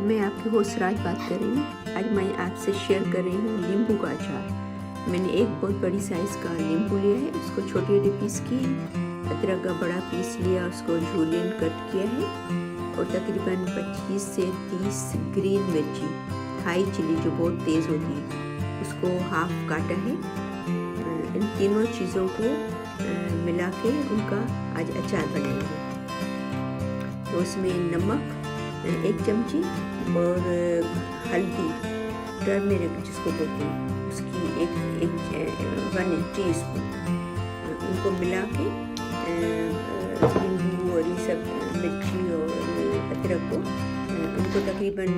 मैं आपकी होस्ट राज बात कर रही हूँ। आज मैं आपसे शेयर कर रही हूँ नींबू का अचार। मैंने एक बहुत बड़ी साइज़ का नींबू लिया है, उसको छोटे छोटे पीस किए, अदरक का बड़ा पीस लिया, उसको जूलियन कट किया है, और तकरीबन 25 से 30 ग्रीन मिर्ची, हाई चिली जो बहुत तेज़ होती है, उसको हाफ काटा है। इन तीनों चीज़ों को मिला के उनका आज अचार बनाएंगे। तो उसमें नमक 1 चमची और हल्दी, टर्मेरिक जिसको बोलते हैं, उसकी एक 1 टीस्पून, उनको मिला के नींबू और ये सब मिर्ची और अदरक को उनको तकरीबन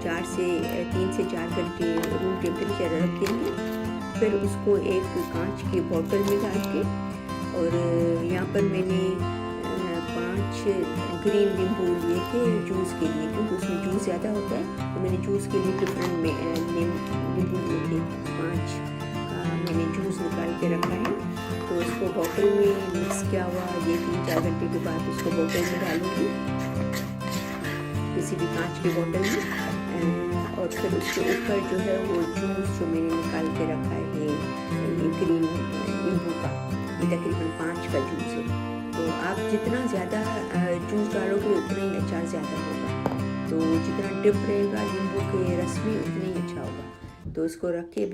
3 से 4 घंटे रूम टेम्परेचर रख देंगे। फिर उसको एक कांच की बोतल में डाल के, और यहाँ पर मैंने 5 ग्रीन नींबू लिए थे जूस के लिए, क्योंकि उसमें जूस ज़्यादा होता है, तो मैंने जूस के लिए डिफरेंट नींबू लिए थे। 5 का मैंने जूस निकाल के रखा है। तो उसको बोतल में मिक्स किया हुआ, ये 3-4 घंटे के बाद उसको बोतल में डालूंगी, किसी भी कांच की बोतल में। और फिर उसके ऊपर जो है वो जूस जो मैंने निकाल के रखा है, ये ग्रीन नींबू का, ये तकरीबन 5 का जूस है। तो आप जितना ज़्यादा जूस डालोगे उतना ही अचार ज़्यादा होगा। तो जितना डिप रहेगा नींबू के रस में उतना ही अच्छा होगा। तो इसको रख के